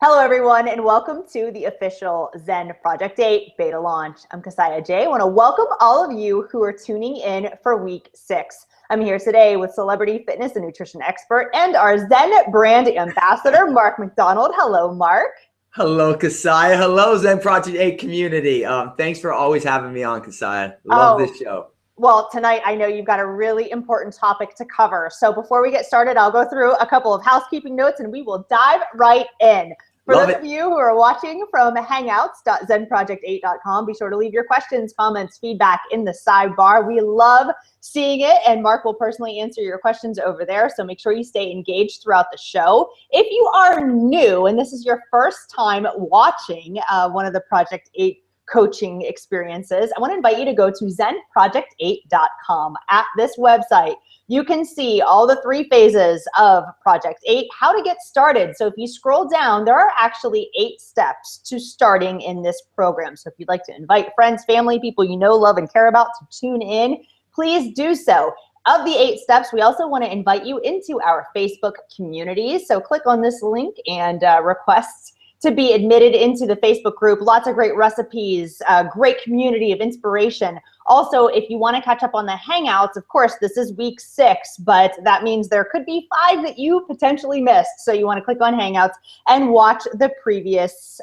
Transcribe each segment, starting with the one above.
Hello, everyone, and welcome to the official Zen Project 8 beta launch. I'm Cassiah Jay. I want to welcome all of you who are tuning in for week 6. I'm here today with celebrity fitness and nutrition expert and our Zen brand ambassador, Mark MacDonald. Hello, Mark. Hello, Cassiah. Hello, Zen Project 8 community. Thanks for always having me on, Cassiah. Love this show. Well, tonight I know you've got a really important topic to cover. So before we get started, I'll go through a couple of housekeeping notes and we will dive right in. For those of you who are watching from hangouts.zenproject8.com, be sure to leave your questions, comments, feedback in the sidebar. We love seeing it, and Mark will personally answer your questions over there, so make sure you stay engaged throughout the show. If you are new and this is your first time watching one of the Project 8 coaching experiences, I want to invite you to go to zenproject8.com. At this website, you can see all the 3 phases of Project 8, how to get started. So if you scroll down, there are actually 8 steps to starting in this program. So if you'd like to invite friends, family, people you know, love, and care about to tune in, please do so. Of the 8 steps, we also want to invite you into our Facebook community. So click on this link and request to be admitted into the Facebook group. Lots of great recipes, great community of inspiration. Also, if you want to catch up on the Hangouts, of course, this is week 6, but that means there could be 5 that you potentially missed. So you want to click on Hangouts and watch the previous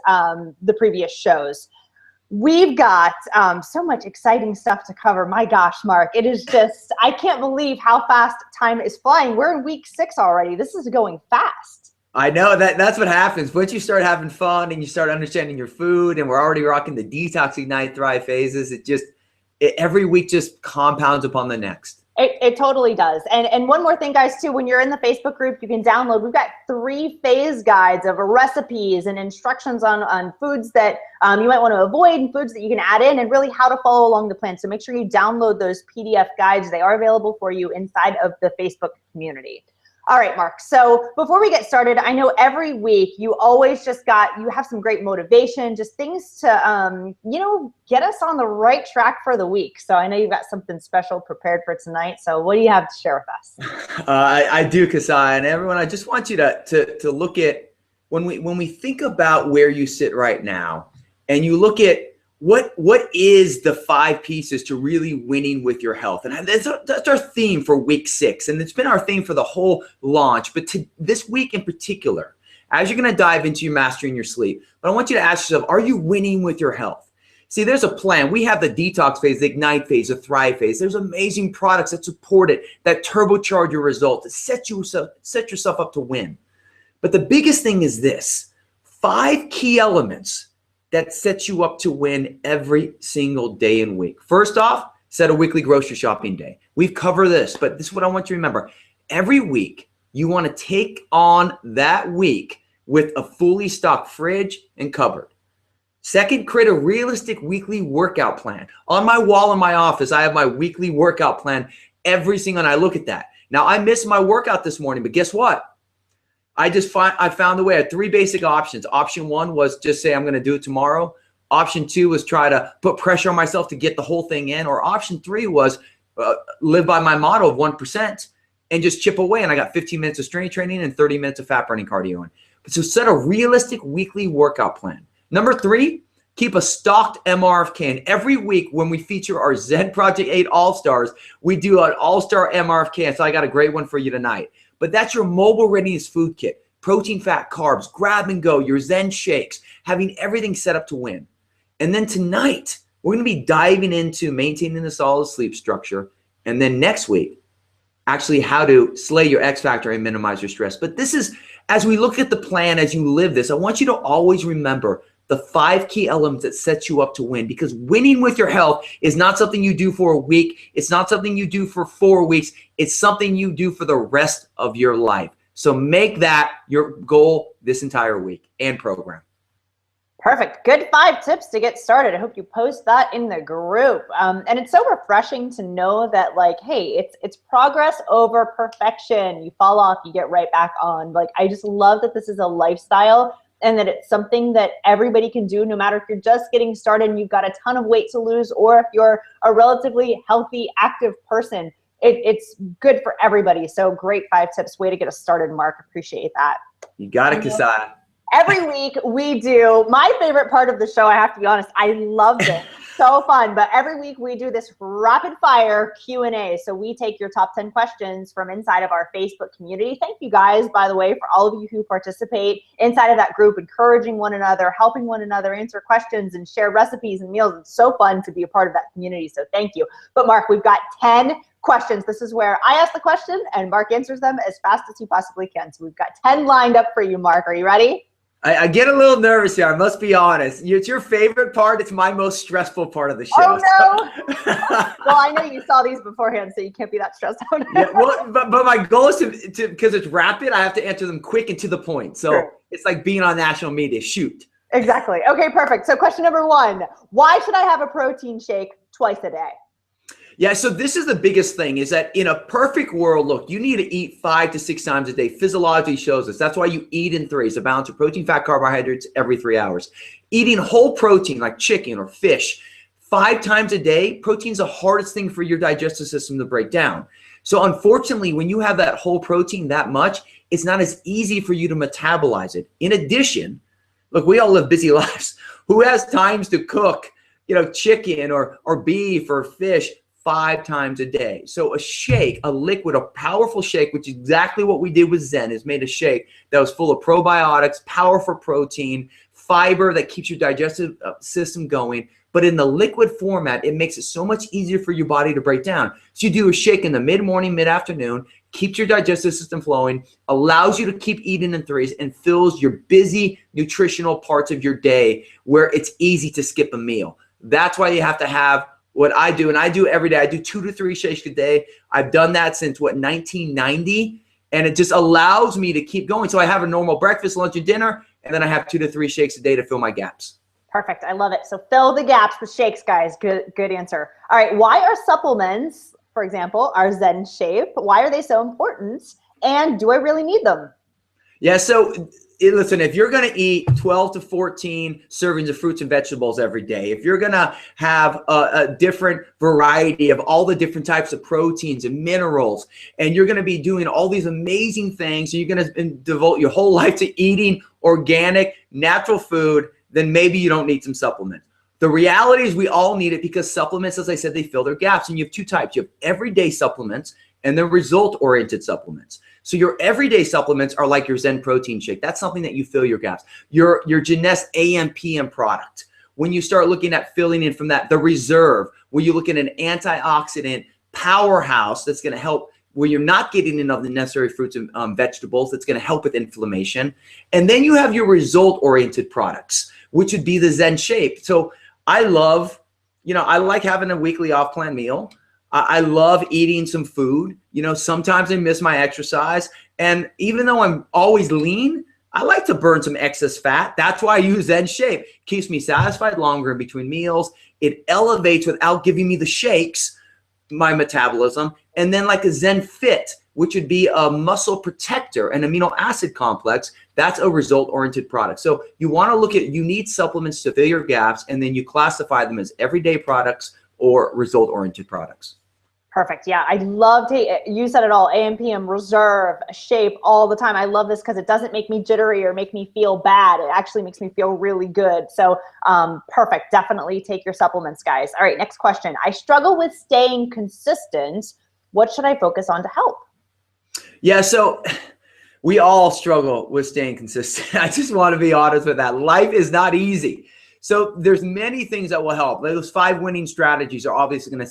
shows. We've got so much exciting stuff to cover. My gosh, Mark, it is just, I can't believe how fast time is flying. We're in week 6 already. This is going fast. I know that's what happens. Once you start having fun and you start understanding your food, and we're already rocking the detox, ignite, thrive phases, every week just compounds upon the next. It totally does. And one more thing, guys, too, when you're in the Facebook group, you can download, we've got 3 phase guides of recipes and instructions on foods that you might want to avoid and foods that you can add in, and really how to follow along the plan. So make sure you download those PDF guides. They are available for you inside of the Facebook community. All right, Mark. So before we get started, I know every week you always you have some great motivation, just things to, get us on the right track for the week. So I know you've got something special prepared for tonight. So what do you have to share with us? I do, Cassiah, and everyone, I just want you to look at when we think about where you sit right now, and you look at what is the 5 pieces to really winning with your health? And that's our theme for week 6. And it's been our theme for the whole launch. But this week in particular, as you're going to dive into your mastering your sleep, but I want you to ask yourself, are you winning with your health? See, there's a plan. We have the detox phase, the ignite phase, the thrive phase. There's amazing products that support it, that turbocharge your results, that set yourself up to win. But the biggest thing is this: 5 key elements that sets you up to win every single day and week. First off, set a weekly grocery shopping day. We've covered this, but this is what I want you to remember. Every week, you want to take on that week with a fully stocked fridge and cupboard. Second, create a realistic weekly workout plan. On my wall in my office, I have my weekly workout plan every single night. I look at that. Now, I missed my workout this morning, but guess what? I found a way. I had 3 basic options. Option 1 was just say I'm going to do it tomorrow. Option 2 was try to put pressure on myself to get the whole thing in. Or option 3 was live by my motto of 1% and just chip away. And I got 15 minutes of strength training and 30 minutes of fat burning cardio in. So set a realistic weekly workout plan. Number 3, keep a stocked MRFK. And every week when we feature our Zen Project 8 All-Stars, we do an All-Star MRFK. And so I got a great one for you tonight. But that's your mobile readiness food kit: protein, fat, carbs, grab and go, your Zen shakes, having everything set up to win. And then tonight, we're going to be diving into maintaining a solid sleep structure. And then next week, actually how to slay your X factor and minimize your stress. But this is, as we look at the plan, as you live this, I want you to always remember the 5 key elements that set you up to win, because winning with your health is not something you do for a week. It's not something you do for 4 weeks. It's something you do for the rest of your life. So make that your goal this entire week and program. Perfect. Good 5 tips to get started. I hope you post that in the group. And it's so refreshing to know that, like, hey, it's progress over perfection. You fall off, you get right back on. Like, I just love that this is a lifestyle, and that it's something that everybody can do, no matter if you're just getting started and you've got a ton of weight to lose, or if you're a relatively healthy, active person. It's good for everybody. So great 5 tips. Way to get us started, Mark. Appreciate that. You got it, Cassiah. Every week we do my favorite part of the show. I have to be honest. I love this. So fun. But every week we do this rapid fire Q&A. So we take your top 10 questions from inside of our Facebook community. Thank you guys, by the way, for all of you who participate inside of that group, encouraging one another, helping one another answer questions and share recipes and meals. It's so fun to be a part of that community. So thank you. But Mark, we've got 10 questions. This is where I ask the question and Mark answers them as fast as he possibly can. So we've got 10 lined up for you, Mark. Are you ready? I get a little nervous here. I must be honest. It's your favorite part. It's my most stressful part of the show. Oh, no. Well, I know you saw these beforehand, so you can't be that stressed out. Yeah, well, but my goal is to because it's rapid, I have to answer them quick and to the point. So sure. It's like being on national media. Shoot. Exactly. Okay, perfect. So question number 1, why should I have a protein shake twice a day? Yeah, so this is the biggest thing is that in a perfect world, look, you need to eat 5 to 6 times a day. Physiology shows us. That's why you eat in threes, a balance of protein, fat, carbohydrates every 3 hours. Eating whole protein like chicken or fish 5 times a day, protein's the hardest thing for your digestive system to break down. So unfortunately, when you have that whole protein that much, it's not as easy for you to metabolize it. In addition, look, we all live busy lives. Who has times to cook, chicken or beef or fish 5 times a day? So a shake, a liquid, a powerful shake, which is exactly what we did with Zen, is made a shake that was full of probiotics, powerful protein, fiber that keeps your digestive system going. But in the liquid format, it makes it so much easier for your body to break down. So you do a shake in the mid-morning, mid-afternoon, keeps your digestive system flowing, allows you to keep eating in threes, and fills your busy nutritional parts of your day where it's easy to skip a meal. That's why you have to have what I do, and I do every day. I do 2 to 3 shakes a day. I've done that since 1990, and it just allows me to keep going. So I have a normal breakfast, lunch, and dinner, and then I have 2 to 3 shakes a day to fill my gaps. Perfect. I love it. So fill the gaps with shakes, guys. Good answer. All right. Why are supplements, for example, our Zen Shape, why are they so important? And do I really need them? Yeah. So listen, if you're going to eat 12 to 14 servings of fruits and vegetables every day, if you're going to have a different variety of all the different types of proteins and minerals, and you're going to be doing all these amazing things, and you're going to devote your whole life to eating organic, natural food, then maybe you don't need some supplements. The reality is we all need it because supplements, as I said, they fill their gaps. And you have 2 types. You have everyday supplements and then result-oriented supplements. So your everyday supplements are like your Zen protein shake. That's something that you fill your gaps. Your Jeunesse AM/PM product. When you start looking at filling in from that, the reserve, where you look at an antioxidant powerhouse that's going to help where you're not getting enough the necessary fruits and vegetables, that's going to help with inflammation. And then you have your result-oriented products, which would be the Zen Shape. So I love, I like having a weekly off-plan meal. I love eating some food. Sometimes I miss my exercise. And even though I'm always lean, I like to burn some excess fat. That's why I use Zen Shape. Keeps me satisfied longer in between meals. It elevates without giving me the shakes, my metabolism. And then like a Zen Fit, which would be a muscle protector, an amino acid complex, that's a result-oriented product. So you want to look at, you need supplements to fill your gaps, and then you classify them as everyday products or result-oriented products. Perfect. Yeah, I love to, you said it all, AM/PM, reserve, shape all the time. I love this because it doesn't make me jittery or make me feel bad. It actually makes me feel really good. So perfect. Definitely take your supplements, guys. All right, next question. I struggle with staying consistent. What should I focus on to help? Yeah, so we all struggle with staying consistent. I just want to be honest with that. Life is not easy. So there's many things that will help. Those 5 winning strategies are obviously going to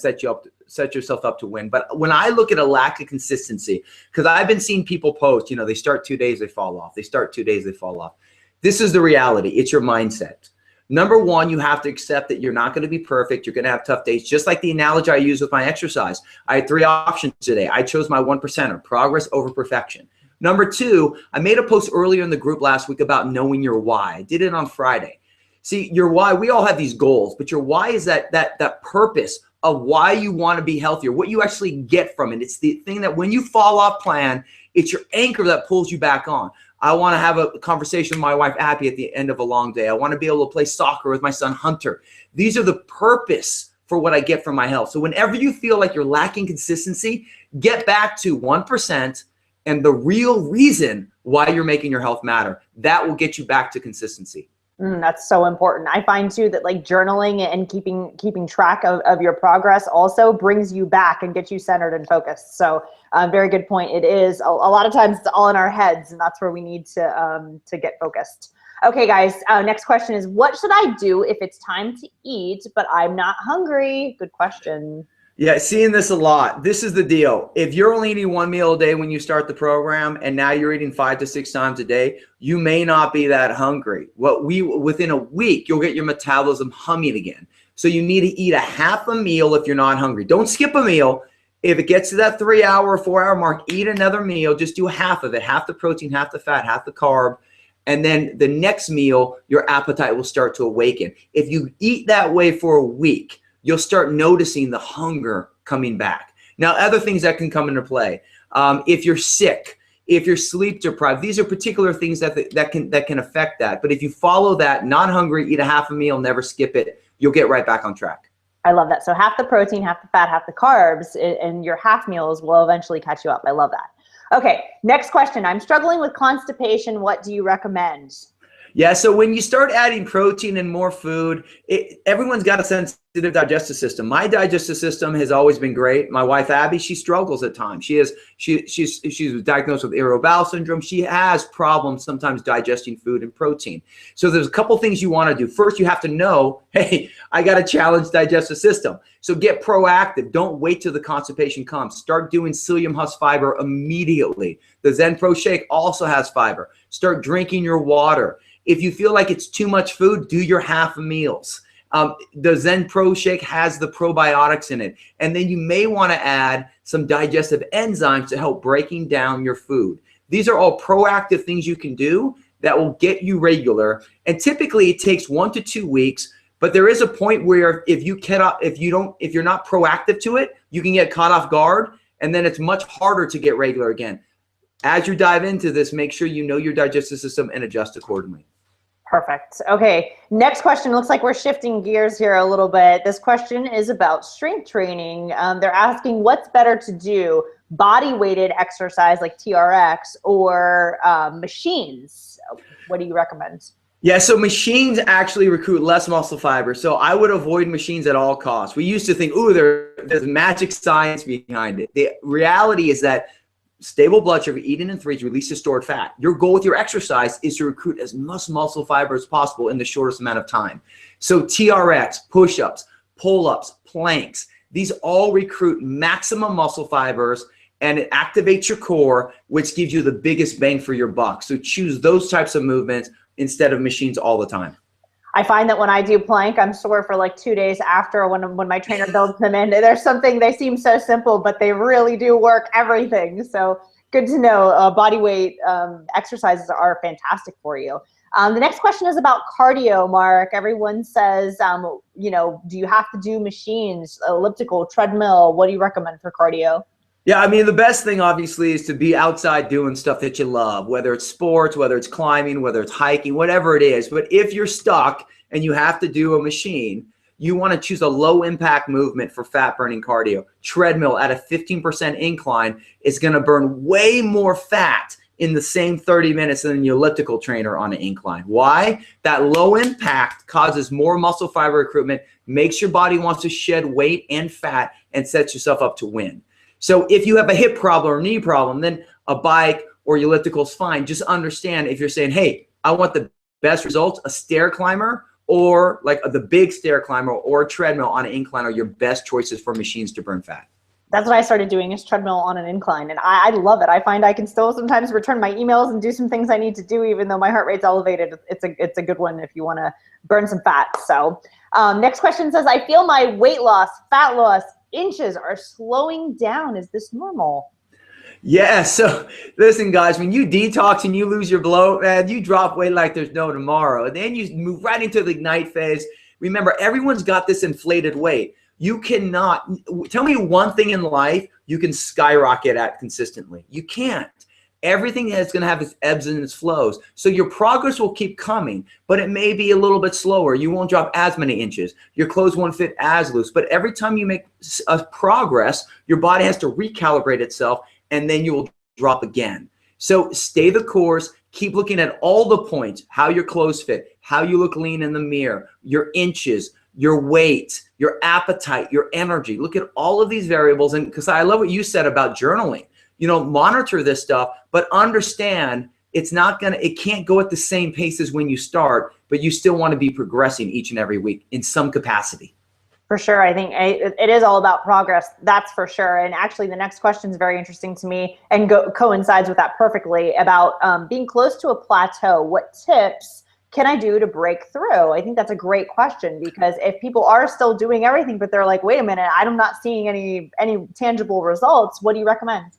set yourself up to win. But when I look at a lack of consistency, because I've been seeing people post, they start 2 days, they fall off. They start 2 days, they fall off. This is the reality. It's your mindset. Number 1, you have to accept that you're not going to be perfect. You're going to have tough days. Just like the analogy I use with my exercise. I had 3 options today. I chose my 1%er, progress over perfection. Number 2, I made a post earlier in the group last week about knowing your why. I did it on Friday. See, your why, we all have these goals, but your why is that purpose of why you want to be healthier, what you actually get from it. It's the thing that when you fall off plan, it's your anchor that pulls you back on. I want to have a conversation with my wife, Abby, at the end of a long day. I want to be able to play soccer with my son, Hunter. These are the purpose for what I get from my health. So whenever you feel like you're lacking consistency, get back to 1% and the real reason why you're making your health matter. That will get you back to consistency. That's so important. I find too that like journaling and keeping track of your progress also brings you back and gets you centered and focused. So very good point. It is a lot of times it's all in our heads, and that's where we need to get focused. Okay, guys, next question is, what should I do if it's time to eat, but I'm not hungry? Good question. Yeah, seeing this a lot. This is the deal. If you're only eating one meal a day when you start the program, and now you're eating 5 to 6 times a day, you may not be that hungry. Within a week, you'll get your metabolism humming again. So you need to eat a half a meal if you're not hungry. Don't skip a meal. If it gets to that 3-hour or 4-hour mark, eat another meal. Just do half of it, half the protein, half the fat, half the carb. And then the next meal, your appetite will start to awaken. If you eat that way for a week, you'll start noticing the hunger coming back. Now, other things that can come into play. If you're sick, if you're sleep deprived, these are particular things that can affect that. But if you follow that, not hungry, eat a half a meal, never skip it, you'll get right back on track. I love that. So half the protein, half the fat, half the carbs, and your half meals will eventually catch you up. I love that. Okay, next question. I'm struggling with constipation. What do you recommend? Yeah, so when you start adding protein and more food, everyone's got a sensitive digestive system. My digestive system has always been great. My wife, Abby, she struggles at times. She's diagnosed with irritable bowel syndrome. She has problems sometimes digesting food and protein. So there's a couple things you want to do. First, you have to know, hey, I got a challenged digestive system. So get proactive. Don't wait till the constipation comes. Start doing psyllium husk fiber immediately. The Zen Pro Shake also has fiber. Start drinking your water. If you feel like it's too much food, do your half meals. The Zen Pro Shake has the probiotics in it. And then you may want to add some digestive enzymes to help breaking down your food. These are all proactive things you can do that will get you regular. And typically it takes 1 to 2 weeks, but there is a point where if you're not proactive to it, you can get caught off guard, and then it's much harder to get regular again. As you dive into this, make sure you know your digestive system and adjust accordingly. Perfect. Okay, next question. Looks like we're shifting gears here a little bit. This question is about strength training. They're asking what's better to do, body weighted exercise like TRX or machines? What do you recommend? Yeah, so machines actually recruit less muscle fiber. So I would avoid machines at all costs. We used to think, ooh, there's magic science behind it. The reality is that stable blood sugar, eating in threes, releases stored fat. Your goal with your exercise is to recruit as much muscle fiber as possible in the shortest amount of time. So TRX, push-ups, pull-ups, planks, these all recruit maximum muscle fibers, and it activates your core, which gives you the biggest bang for your buck. So choose those types of movements instead of machines all the time. I find that when I do plank, I'm sore for like 2 days after when my trainer builds them in. There's something, they seem so simple, but they really do work everything. So good to know. Body weight exercises are fantastic for you. The next question is about cardio, Mark. Everyone says, do you have to do machines, elliptical, treadmill? What do you recommend for cardio? Yeah, I mean, the best thing obviously is to be outside doing stuff that you love, whether it's sports, whether it's climbing, whether it's hiking, whatever it is. But if you're stuck and you have to do a machine, you want to choose a low impact movement for fat burning cardio. Treadmill at a 15% incline is going to burn way more fat in the same 30 minutes than the elliptical trainer on an incline. Why? That low impact causes more muscle fiber recruitment, makes your body wants to shed weight and fat, and sets yourself up to win. So if you have a hip problem or knee problem, then a bike or elliptical is fine. Just understand, if you're saying, hey, I want the best results, a stair climber or like the big stair climber or a treadmill on an incline are your best choices for machines to burn fat. That's what I started doing, is treadmill on an incline. And I love it. I find I can still sometimes return my emails and do some things I need to do, even though my heart rate's elevated. It's a good one if you want to burn some fat. So next question says, I feel my weight loss, fat loss, inches are slowing down. Is this normal? Yeah, so listen, guys, when you detox and you lose your bloat, man, you drop weight like there's no tomorrow. And then you move right into the ignite phase. Remember, everyone's got this inflated weight. You cannot, tell me one thing in life you can skyrocket at consistently. You can't. Everything is going to have its ebbs and its flows. So your progress will keep coming, but it may be a little bit slower. You won't drop as many inches. Your clothes won't fit as loose. But every time you make a progress, your body has to recalibrate itself, and then you will drop again. So stay the course. Keep looking at all the points, how your clothes fit, how you look lean in the mirror, your inches, your weight, your appetite, your energy. Look at all of these variables. And because I love what you said about journaling, you know, monitor this stuff, but understand it can't go at the same pace as when you start, but you still want to be progressing each and every week in some capacity. For sure. I think it is all about progress. That's for sure. And actually, the next question is very interesting to me and coincides with that perfectly about being close to a plateau. What tips can I do to break through? I think that's a great question, because if people are still doing everything, but they're like, wait a minute, I'm not seeing any tangible results, what do you recommend?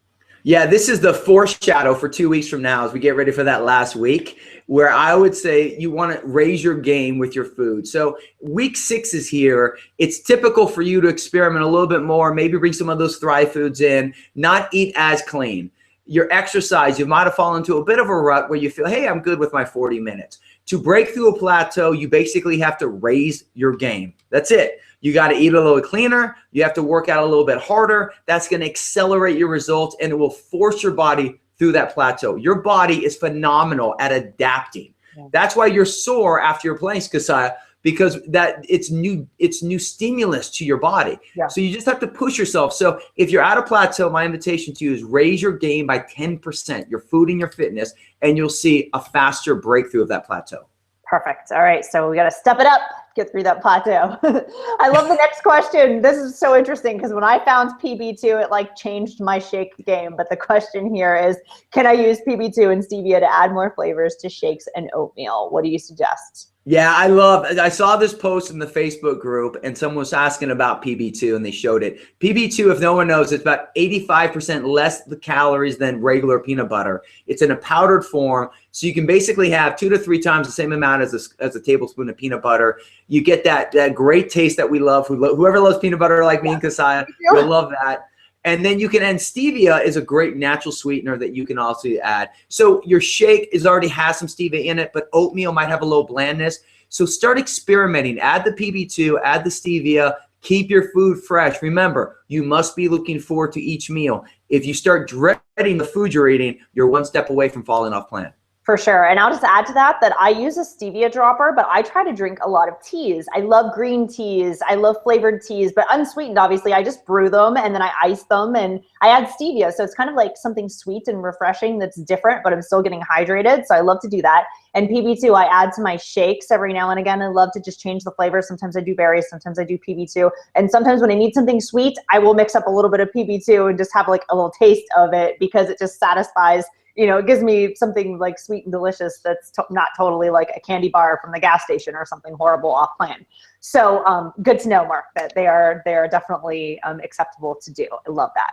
Yeah, this is the foreshadow for 2 weeks from now as we get ready for that last week, where I would say you want to raise your game with your food. So week 6 is here. It's typical for you to experiment a little bit more, maybe bring some of those Thrive foods in, not eat as clean. Your exercise, you might have fallen into a bit of a rut where you feel, hey, I'm good with my 40 minutes. To break through a plateau, you basically have to raise your game. That's it. You got to eat a little cleaner. You have to work out a little bit harder. That's going to accelerate your results, and it will force your body through that plateau. Your body is phenomenal at adapting. Yeah. That's why you're sore after your planks, Cassiah, because it's new stimulus to your body. Yeah. So you just have to push yourself. So if you're at a plateau, my invitation to you is raise your game by 10%, your food and your fitness, and you'll see a faster breakthrough of that plateau. Perfect. All right. So we got to step it up, get through that plateau. I love the next question. This is so interesting because when I found PB2, it like changed my shake game. But the question here is, can I use PB2 and stevia to add more flavors to shakes and oatmeal? What do you suggest? Yeah, I saw this post in the Facebook group, and someone was asking about PB2, and they showed it. PB2, if no one knows, it's about 85% less the calories than regular peanut butter. It's in a powdered form, so you can basically have 2 to 3 times the same amount as a tablespoon of peanut butter. You get that great taste that we love. Whoever loves peanut butter like me and Cassiah, you'll love that. And then and stevia is a great natural sweetener that you can also add. So your shake already has some stevia in it, but oatmeal might have a little blandness. So start experimenting. Add the PB2, add the stevia, keep your food fresh. Remember, you must be looking forward to each meal. If you start dreading the food you're eating, you're one step away from falling off plan. For sure. And I'll just add to that I use a stevia dropper, but I try to drink a lot of teas. I love green teas. I love flavored teas, but unsweetened, obviously. I just brew them and then I ice them and I add stevia. So it's kind of like something sweet and refreshing that's different, but I'm still getting hydrated. So I love to do that. And PB2, I add to my shakes every now and again. I love to just change the flavor. Sometimes I do berries, sometimes I do PB2. And sometimes when I need something sweet, I will mix up a little bit of PB2 and just have like a little taste of it because it just satisfies. You know, it gives me something like sweet and delicious that's not totally like a candy bar from the gas station or something horrible off plan. So good to know, Mark, that they are definitely acceptable to do. I love that.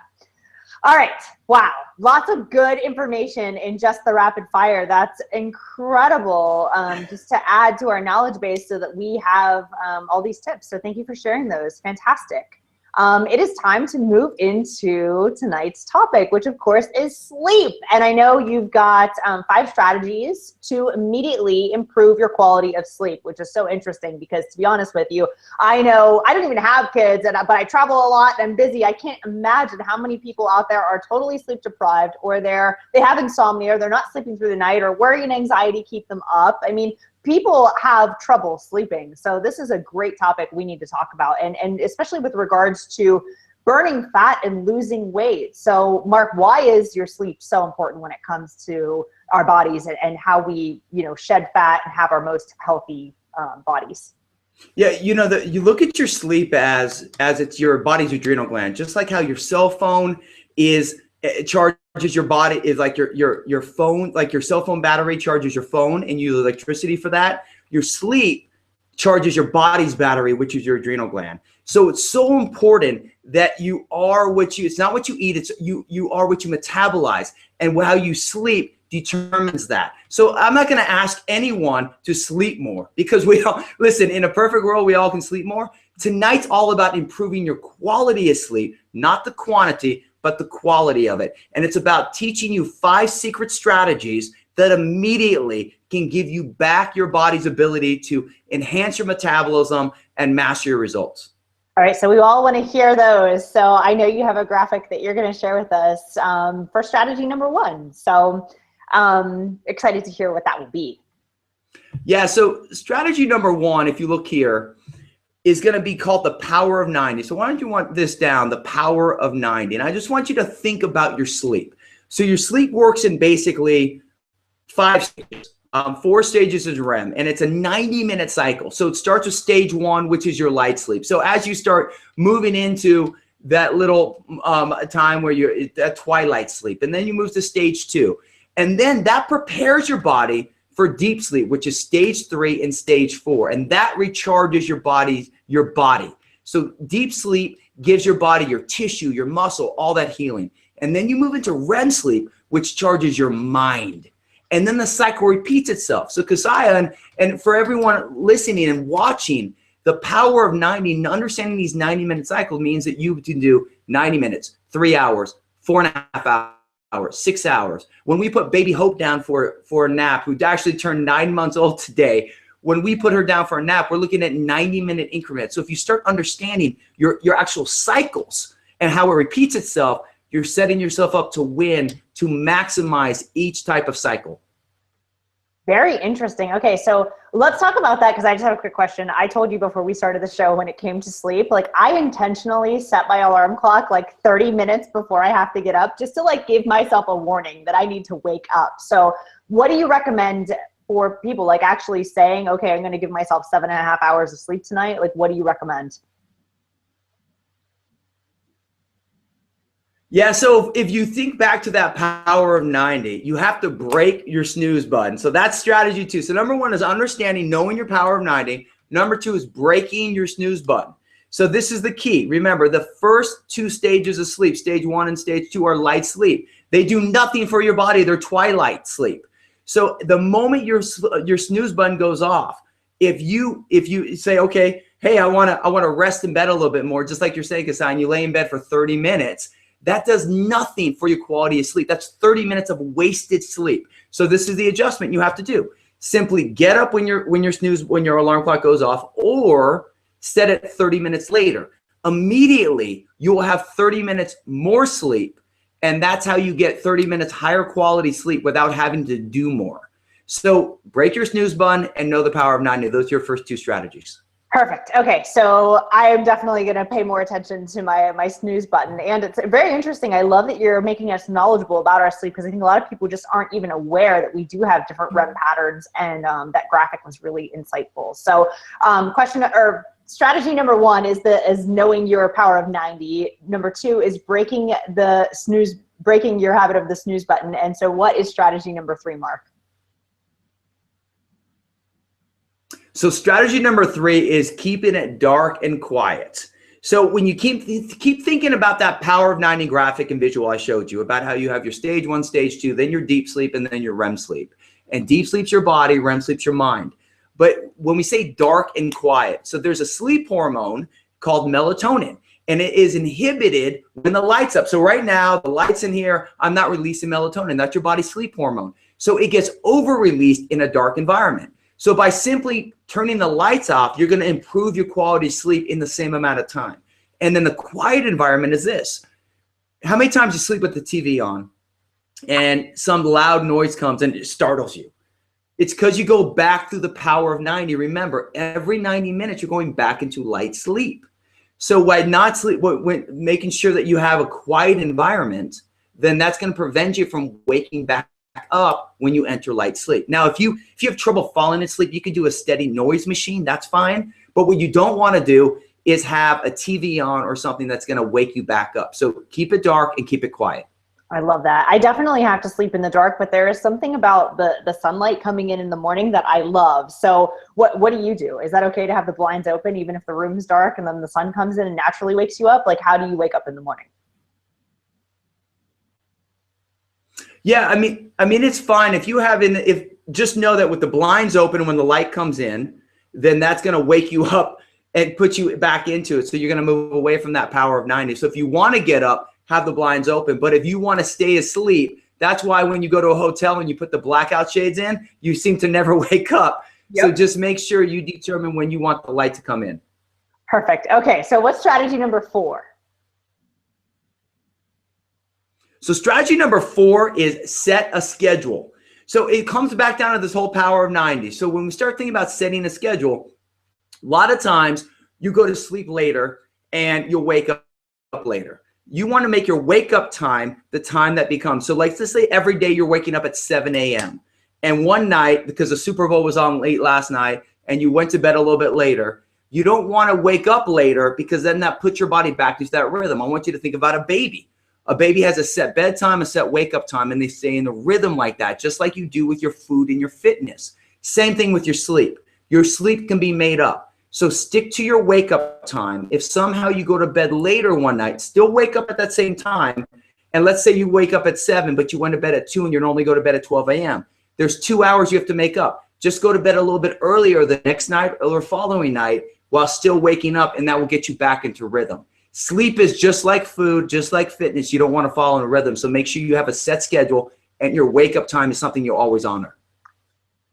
All right. Wow. Lots of good information in just the rapid fire. That's incredible, just to add to our knowledge base so that we have all these tips. So thank you for sharing those. Fantastic. It is time to move into tonight's topic, which of course is sleep. And I know you've got 5 strategies to immediately improve your quality of sleep, which is so interesting because, to be honest with you, I know I don't even have kids, but I travel a lot and I'm busy. I can't imagine how many people out there are totally sleep deprived, or they have insomnia, or they're not sleeping through the night, or worry and anxiety keep them up. I mean, people have trouble sleeping. So this is a great topic we need to talk about, and especially with regards to burning fat and losing weight. So Mark, why is your sleep so important when it comes to our bodies and how we, shed fat and have our most healthy bodies? Yeah, you look at your sleep as it's your body's adrenal gland, just like how your cell phone it charges your body, is like your phone, like your cell phone battery charges your phone and you use electricity for that. Your sleep charges your body's battery, which is your adrenal gland. So it's so important that it's not what you eat, it's you are what you metabolize, and how you sleep determines that. So I'm not going to ask anyone to sleep more, because listen, in a perfect world, we all can sleep more. Tonight's all about improving your quality of sleep, not the quantity, but the quality of it. And it's about teaching you 5 secret strategies that immediately can give you back your body's ability to enhance your metabolism and master your results. All right, so we all want to hear those. So I know you have a graphic that you're going to share with us for strategy number 1. So Excited to hear what that will be. Yeah, so strategy number one, if you look here, is going to be called the power of 90. So why don't you want this down, the power of 90? And I just want you to think about your sleep. So your sleep works in basically 5 stages. 4 stages is REM, and it's a 90-minute cycle. So it starts with stage 1, which is your light sleep. So as you start moving into that little time where you're at twilight sleep, and then you move to stage 2. And then that prepares your body for deep sleep, which is stage 3 and stage 4. And that recharges your body. So deep sleep gives your body, your tissue, your muscle, all that healing. And then you move into REM sleep, which charges your mind. And then the cycle repeats itself. So Cassiah, and for everyone listening and watching, the power of 90 and understanding these 90-minute cycles means that you can do 90 minutes, 3 hours, 4.5 hours, 6 hours. When we put baby Hope down for a nap, who actually turned 9 months old today, when we put her down for a nap, we're looking at 90-minute increments. So if you start understanding your actual cycles and how it repeats itself, you're setting yourself up to win, to maximize each type of cycle. Very interesting. Okay, so let's talk about that, because I just have a quick question. I told you before we started the show, when it came to sleep, like I intentionally set my alarm clock like 30 minutes before I have to get up, just to like give myself a warning that I need to wake up. So what do you recommend for people, like actually saying, okay, I'm going to give myself 7.5 hours of sleep tonight? Like, what do you recommend? Yeah, so if you think back to that power of 90, you have to break your snooze button. So that's strategy 2. So number 1 is understanding, knowing your power of 90. Number 2 is breaking your snooze button. So this is the key. Remember, the first 2 stages of sleep, stage 1 and stage 2, are light sleep. They do nothing for your body. They're twilight sleep. So the moment your snooze button goes off, if you say, okay, hey, I want to rest in bed a little bit more, just like you're saying, Cassiah, and you lay in bed for 30 minutes, that does nothing for your quality of sleep. That's 30 minutes of wasted sleep. So this is the adjustment you have to do. Simply get up when your alarm clock goes off, or set it 30 minutes later. Immediately, you will have 30 minutes more sleep, and that's how you get 30 minutes higher quality sleep without having to do more. So break your snooze button and know the power of 90. Those are your first 2 strategies. Perfect. Okay, so I am definitely going to pay more attention to my snooze button. And it's very interesting. I love that you're making us knowledgeable about our sleep, because I think a lot of people just aren't even aware that we do have different REM patterns, and that graphic was really insightful. So strategy number 1 is knowing your power of 90. Number 2 is breaking your habit of the snooze button. And so what is strategy number 3, Mark? So strategy number 3 is keeping it dark and quiet. So when you keep thinking about that power of 90 graphic and visual I showed you, about how you have your stage 1, stage 2, then your deep sleep, and then your REM sleep. And deep sleep's your body, REM sleep's your mind. But when we say dark and quiet, so there's a sleep hormone called melatonin, and it is inhibited when the light's up. So right now, the light's in here, I'm not releasing melatonin. That's your body's sleep hormone. So it gets over-released in a dark environment. So by simply turning the lights off, you're going to improve your quality of sleep in the same amount of time. And then the quiet environment is this. How many times you sleep with the TV on and some loud noise comes and it startles you? It's because you go back through the power of 90. Remember, every 90 minutes, you're going back into light sleep. So when making sure that you have a quiet environment, then that's going to prevent you from waking back up when you enter light sleep. Now, if you have trouble falling asleep, you can do a steady noise machine. That's fine. But what you don't want to do is have a TV on or something that's going to wake you back up. So keep it dark and keep it quiet. I love that. I definitely have to sleep in the dark, but there is something about the sunlight coming in the morning that I love. So what do you do? Is that okay to have the blinds open even if the room's dark and then the sun comes in and naturally wakes you up? Like, how do you wake up in the morning? Yeah, I mean, it's fine if just know that with the blinds open when the light comes in, then that's going to wake you up and put you back into it. So you're going to move away from that power of 90. So if you want to get up, have the blinds open. But if you want to stay asleep, that's why when you go to a hotel and you put the blackout shades in, you seem to never wake up. Yep. So just make sure you determine when you want the light to come in. Perfect. Okay, so what's strategy number 4? So strategy number 4 is set a schedule. So it comes back down to this whole power of 90. So when we start thinking about setting a schedule, a lot of times you go to sleep later and you'll wake up later. You want to make your wake up time the time that becomes. So like, let's say every day you're waking up at 7 a.m. And one night, because the Super Bowl was on late last night and you went to bed a little bit later, you don't want to wake up later because then that puts your body back into that rhythm. I want you to think about a baby. A baby has a set bedtime, a set wake up time, and they stay in the rhythm like that, just like you do with your food and your fitness. Same thing with your sleep. Your sleep can be made up. So stick to your wake up time. If somehow you go to bed later one night, still wake up at that same time. And let's say you wake up at 7, but you went to bed at 2 and you normally go to bed at 12 a.m. There's 2 hours you have to make up. Just go to bed a little bit earlier the next night or following night while still waking up, and that will get you back into rhythm. Sleep is just like food, just like fitness. You don't want to follow in a rhythm. So make sure you have a set schedule and your wake up time is something you'll always honor.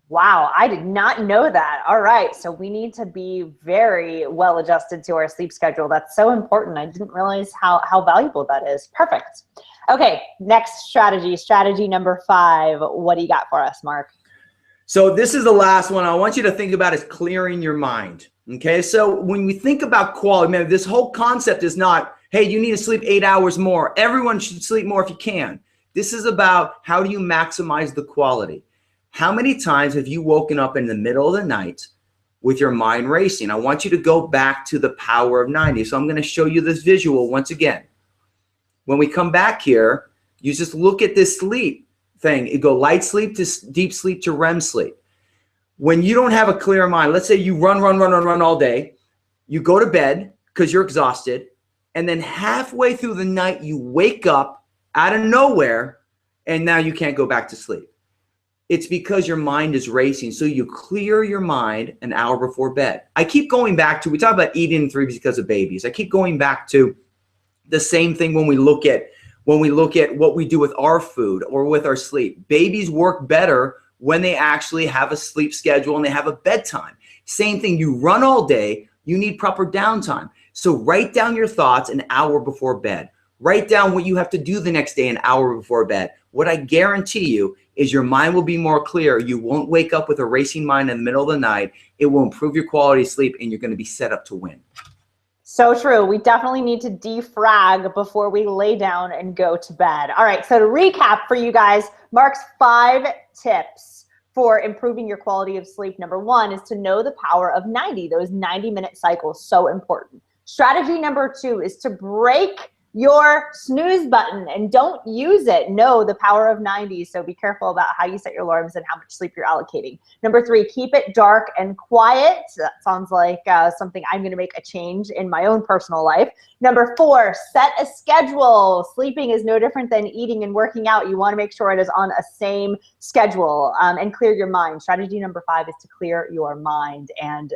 Wow, I did not know that. All right, so we need to be very well adjusted to our sleep schedule. That's so important. I didn't realize how valuable that is. Perfect. Okay, next strategy, strategy number 5. What do you got for us, Mark? So this is the last one I want you to think about is clearing your mind. Okay, so when we think about quality, man, this whole concept is not, hey, you need to sleep 8 hours more. Everyone should sleep more if you can. This is about how do you maximize the quality. How many times have you woken up in the middle of the night with your mind racing? I want you to go back to the power of 90. So I'm going to show you this visual once again. When we come back here, you just look at this sleep thing. You go light sleep to deep sleep to REM sleep. When you don't have a clear mind, let's say you run all day, you go to bed because you're exhausted, and then halfway through the night, you wake up out of nowhere, and now you can't go back to sleep. It's because your mind is racing. So you clear your mind an hour before bed. I keep going back to, we talk about eating in threes because of babies. I keep going back to the same thing when we look at what we do with our food or with our sleep. Babies work better when they actually have a sleep schedule and they have a bedtime. Same thing, you run all day, you need proper downtime. So write down your thoughts an hour before bed. Write down what you have to do the next day an hour before bed. What I guarantee you is your mind will be more clear. You won't wake up with a racing mind in the middle of the night. It will improve your quality of sleep and you're going to be set up to win. So true. We definitely need to defrag before we lay down and go to bed. All right, so to recap for you guys, Mark's 5 tips for improving your quality of sleep. Number 1 is to know the power of 90, those 90-minute cycles, so important. Strategy number 2 is to break your snooze button and don't use it. Know the power of 90, so be careful about how you set your alarms and how much sleep you're allocating. Number 3, keep it dark and quiet. That sounds like something I'm going to make a change in my own personal life. Number 4, set a schedule. Sleeping is no different than eating and working out. You want to make sure it is on a same schedule, and clear your mind. Strategy number 5 is to clear your mind, and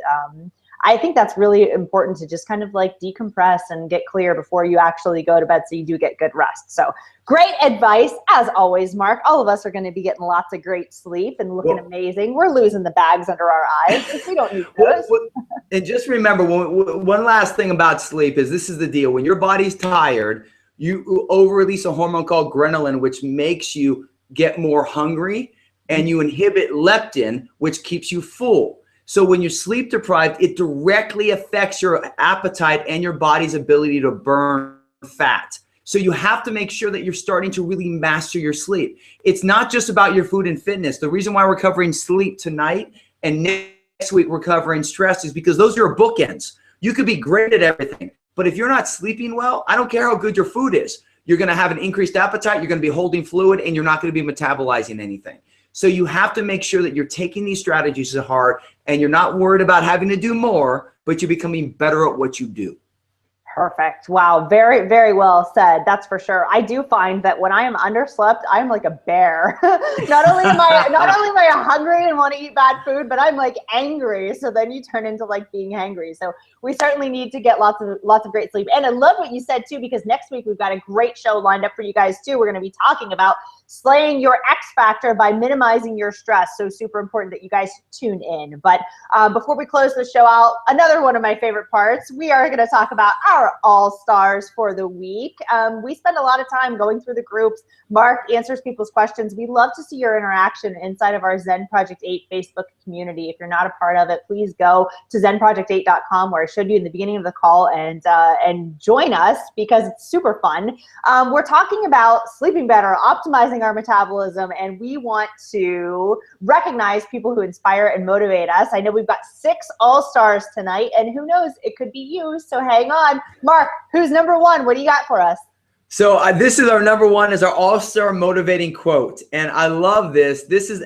I think that's really important to just kind of like decompress and get clear before you actually go to bed so you do get good rest. So great advice, as always, Mark. All of us are going to be getting lots of great sleep and looking amazing. We're losing the bags under our eyes. We don't need those. And just remember, one last thing about sleep is this is the deal. When your body's tired, you over-release a hormone called ghrelin, which makes you get more hungry, and you inhibit leptin, which keeps you full. So when you're sleep deprived, it directly affects your appetite and your body's ability to burn fat. So you have to make sure that you're starting to really master your sleep. It's not just about your food and fitness. The reason why we're covering sleep tonight and next week we're covering stress is because those are your bookends. You could be great at everything, but if you're not sleeping well, I don't care how good your food is. You're going to have an increased appetite, you're going to be holding fluid, and you're not going to be metabolizing anything. So you have to make sure that you're taking these strategies to heart and you're not worried about having to do more, but you're becoming better at what you do. Perfect. Wow. Very, very well said. That's for sure. I do find that when I am underslept, I'm like a bear. not only am I hungry and want to eat bad food, but I'm like angry. So then you turn into like being hangry. So we certainly need to get lots of great sleep. And I love what you said too, because next week we've got a great show lined up for you guys too. We're going to be talking about slaying your X factor by minimizing your stress. So super important that you guys tune in. But before we close the show out, another one of my favorite parts, we are going to talk about our all-stars for the week. We spend a lot of time going through the groups. Mark answers people's questions. We love to see your interaction inside of our Zen Project 8 Facebook community. If you're not a part of it, please go to zenproject8.com, where I showed you in the beginning of the call, and join us because it's super fun. We're talking about sleeping better, optimizing our metabolism, and we want to recognize people who inspire and motivate us. I know we've got 6 all-stars tonight, and who knows, it could be you, so hang on. Mark, who's number 1? What do you got for us? So this is our number 1, is our all-star motivating quote. And I love this. This is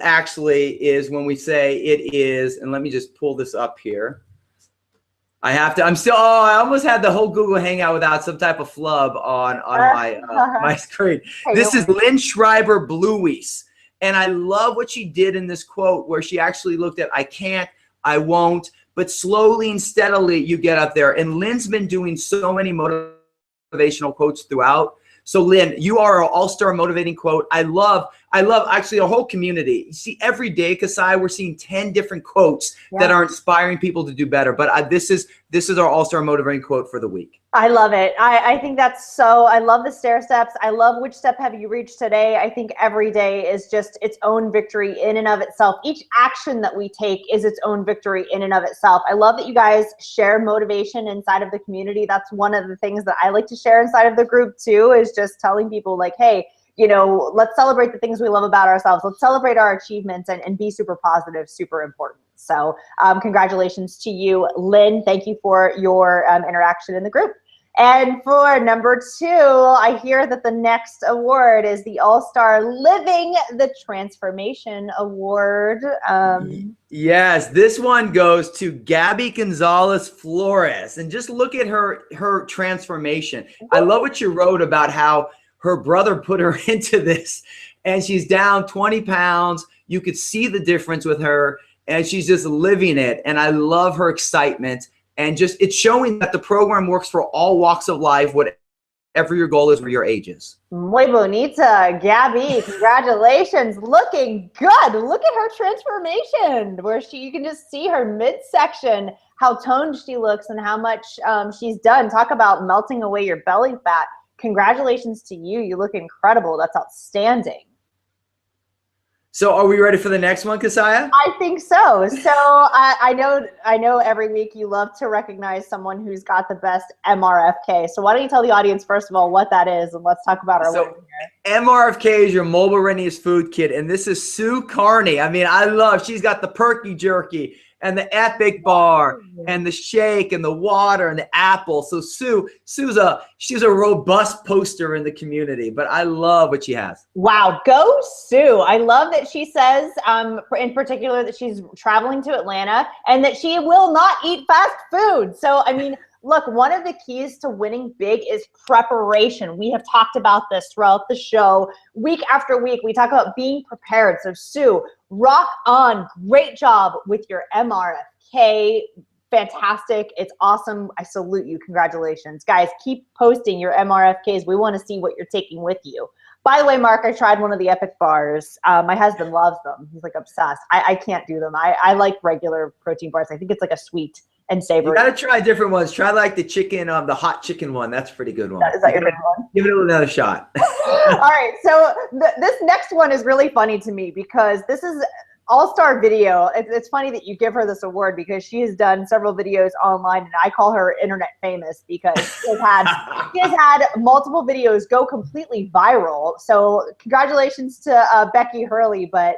when we say it is, and let me just pull this up here. I almost had the whole Google Hangout without some type of flub on my screen. This is Lynn Schreiber Blueys. And I love what she did in this quote, where she actually looked at, I can't, I won't, but slowly and steadily you get up there. And Lynn's been doing so many motivational quotes throughout. So Lynn, you are our all-star motivating quote. I love actually a whole community. You see, every day, Cassiah, we're seeing 10 different quotes that are inspiring people to do better. But this is our all-star motivating quote for the week. I love it. I think that's so, I love the stair steps. I love which step have you reached today. I think every day is just its own victory in and of itself. Each action that we take is its own victory in and of itself. I love that you guys share motivation inside of the community. That's one of the things that I like to share inside of the group too, is just telling people like, hey, you know, let's celebrate the things we love about ourselves. Let's celebrate our achievements and be super positive, super important. So congratulations to you, Lynn. Thank you for your interaction in the group. And for number 2, I hear that the next award is the All-Star Living the Transformation Award. Yes, this one goes to Gabby Gonzalez Flores. And just look at her transformation. I love what you wrote about how her brother put her into this, and she's down 20 pounds. You could see the difference with her, and she's just living it. And I love her excitement. And just, it's showing that the program works for all walks of life, whatever your goal is for your ages. Muy bonita, Gabby. Congratulations. Looking good. Look at her transformation, where you can just see her midsection, how toned she looks and how much she's done. Talk about melting away your belly fat. Congratulations to you. You look incredible. That's outstanding. So are we ready for the next one, Cassiah? I think so. So I know every week you love to recognize someone who's got the best MRFK. So why don't you tell the audience, first of all, what that is, and let's talk about our winner here. MRFK is your Mobile Readiness Food Kit, and this is Sue Carney. I mean, she's got the Perky Jerky and the Epic Bar and the shake and the water and the apple. So she's a robust poster in the community, but I love what she has. Wow, go Sue. I love that she says, in particular, that she's traveling to Atlanta and that she will not eat fast food. So, I mean, look, one of the keys to winning big is preparation. We have talked about this throughout the show. Week after week, we talk about being prepared. So Sue, rock on. Great job with your MRFK. Fantastic. It's awesome. I salute you. Congratulations. Guys, keep posting your MRFKs. We want to see what you're taking with you. By the way, Mark, I tried one of the Epic bars. My husband loves them. He's like obsessed. I can't do them. I like regular protein bars. I think it's like a sweet and savory. You gotta try different ones. Try like the chicken, the hot chicken one. That's a pretty good one. Is that your favorite one? Give it another shot. All right. So this next one is really funny to me because this is all-star video. It's funny that you give her this award because she has done several videos online, and I call her internet famous because she has had multiple videos go completely viral. So congratulations to Becky Hurley, but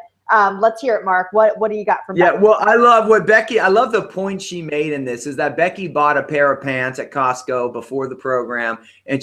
let's hear it, Mark. What do you got from Becky? Yeah, well, I love the point she made in this is that Becky bought a pair of pants at Costco before the program, and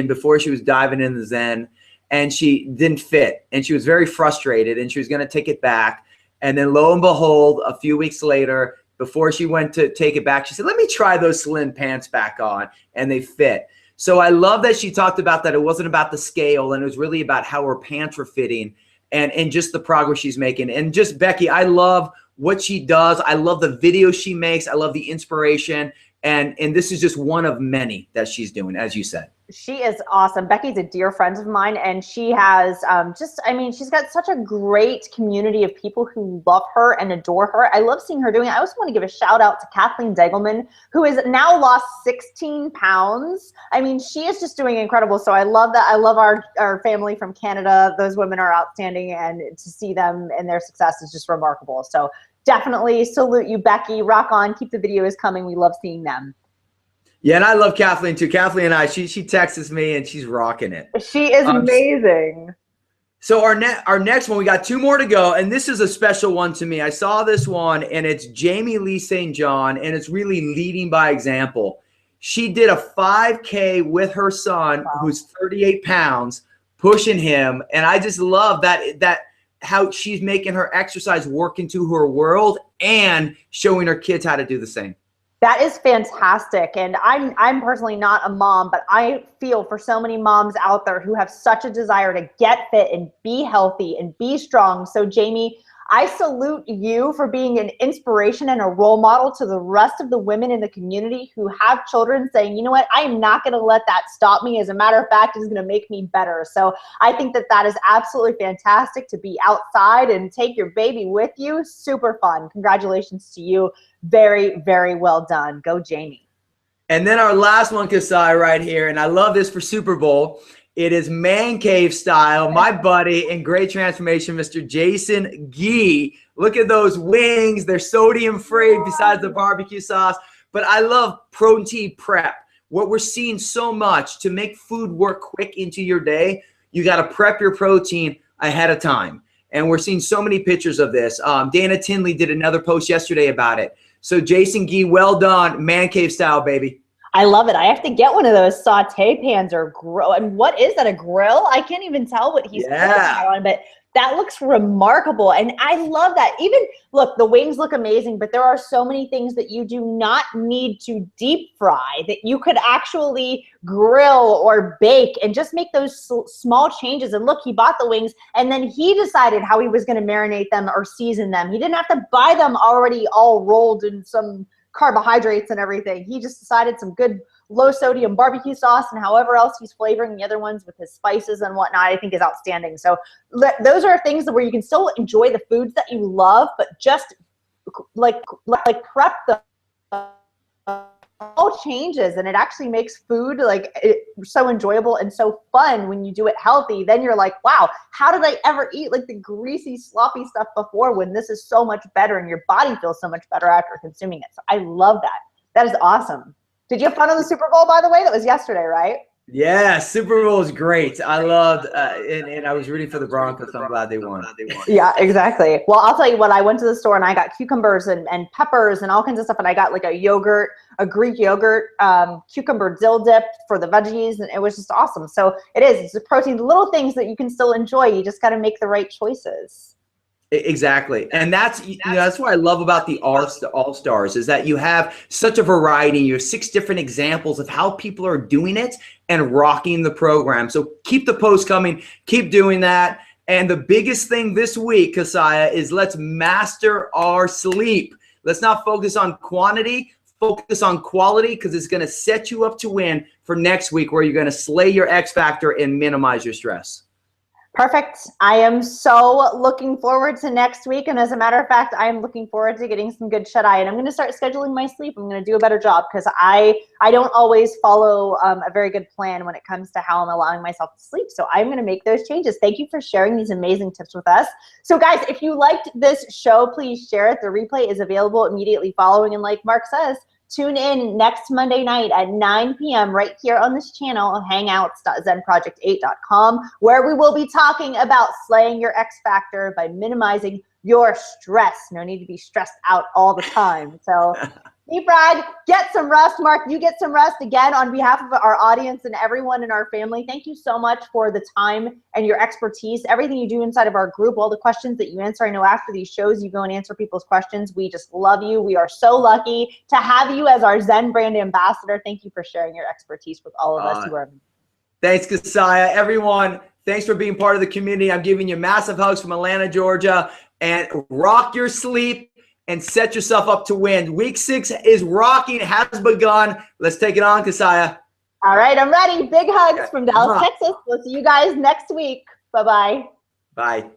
before she was diving in the Zen, and she didn't fit, and she was very frustrated, and she was going to take it back. And then lo and behold, a few weeks later, before she went to take it back, she said, let me try those slim pants back on, and they fit. So I love that she talked about that. It wasn't about the scale, and it was really about how her pants were fitting. And just the progress she's making. And just Becky, I love what she does. I love the videos she makes. I love the inspiration. And this is just one of many that she's doing, as you said. She is awesome. Becky's a dear friend of mine, and she has she's got such a great community of people who love her and adore her. I love seeing her doing it. I also want to give a shout out to Kathleen Degelman, who has now lost 16 pounds. I mean, she is just doing incredible. So I love that. I love our family from Canada. Those women are outstanding, and to see them and their success is just remarkable. So definitely salute you, Becky. Rock on. Keep the videos coming. We love seeing them. Yeah, and I love Kathleen too. Kathleen and I, she texts me and she's rocking it. She is amazing. So our next one, we got 2 more to go, and this is a special one to me. I saw this one, and it's Jamie Lee St. John, and it's really leading by example. She did a 5K with her son, who's 38 pounds, pushing him, and I just love that how she's making her exercise work into her world and showing her kids how to do the same. That is fantastic. And I'm personally not a mom, but I feel for so many moms out there who have such a desire to get fit and be healthy and be strong. So Jamie, I salute you for being an inspiration and a role model to the rest of the women in the community who have children, saying, you know what, I am not going to let that stop me. As a matter of fact, it's going to make me better. So I think that is absolutely fantastic to be outside and take your baby with you. Super fun. Congratulations to you. Very, very well done. Go Jamie. And then our last one, Cassiah, right here, and I love this for Super Bowl. It is man cave style. My buddy in great transformation, Mr. Jason Gee. Look at those wings. They're sodium free besides the barbecue sauce. But I love protein prep. What we're seeing so much to make food work quick into your day, you got to prep your protein ahead of time. And we're seeing so many pictures of this. Dana Tinley did another post yesterday about it. So Jason Gee, well done. Man cave style, baby. I love it. I have to get one of those saute pans or grill. And what is that, a grill? I can't even tell what he's putting that on, but that looks remarkable. And I love that. Even, look, the wings look amazing, but there are so many things that you do not need to deep fry that you could actually grill or bake and just make those small changes. And look, he bought the wings and then he decided how he was going to marinate them or season them. He didn't have to buy them already all rolled in some carbohydrates and everything. He just decided some good low sodium barbecue sauce and however else he's flavoring the other ones with his spices and whatnot, I think is outstanding. So those are things where you can still enjoy the foods that you love, but just like prep the all changes, and it actually makes food so enjoyable and so fun when you do it healthy. Then you're like, wow, how did I ever eat like the greasy, sloppy stuff before when this is so much better and your body feels so much better after consuming it? So I love that. That is awesome. Did you have fun on the Super Bowl, by the way? That was yesterday, right? Yeah, Super Bowl is great. I loved, and I was rooting for the Broncos, so I'm glad they won. Yeah, exactly. Well, I'll tell you what, I went to the store and I got cucumbers and peppers and all kinds of stuff, and I got like a yogurt, a Greek yogurt, cucumber dill dip for the veggies, and it was just awesome. So it's a protein, little things that you can still enjoy. You just got to make the right choices. Exactly. And that's what I love about the All-Stars is that you have such a variety. You have 6 different examples of how people are doing it and rocking the program. So keep the posts coming. Keep doing that. And the biggest thing this week, Cassiah, is let's master our sleep. Let's not focus on quantity. Focus on quality, because it's going to set you up to win for next week, where you're going to slay your X factor and minimize your stress. Perfect. I am so looking forward to next week. And as a matter of fact, I am looking forward to getting some good shut-eye. And I'm going to start scheduling my sleep. I'm going to do a better job, because I don't always follow a very good plan when it comes to how I'm allowing myself to sleep. So I'm going to make those changes. Thank you for sharing these amazing tips with us. So guys, if you liked this show, please share it. The replay is available immediately following. And like Mark says, tune in next Monday night at 9 p.m. right here on this channel, hangouts.zenproject8.com, where we will be talking about slaying your X factor by minimizing your stress. No need to be stressed out all the time. So deep ride, get some rest. Mark, you get some rest. Again, on behalf of our audience and everyone in our family, thank you so much for the time and your expertise, everything you do inside of our group, all the questions that you answer. I know after these shows, you go and answer people's questions. We just love you. We are so lucky to have you as our Zen brand ambassador. Thank you for sharing your expertise with all of us. Thanks, Cassiah. Everyone, thanks for being part of the community. I'm giving you massive hugs from Atlanta, Georgia, and rock your sleep and set yourself up to win. Week 6 is rocking, has begun. Let's take it on, Cassiah. All right, I'm ready. Big hugs from Dallas, Mwah. Texas. We'll see you guys next week. Bye-bye. Bye.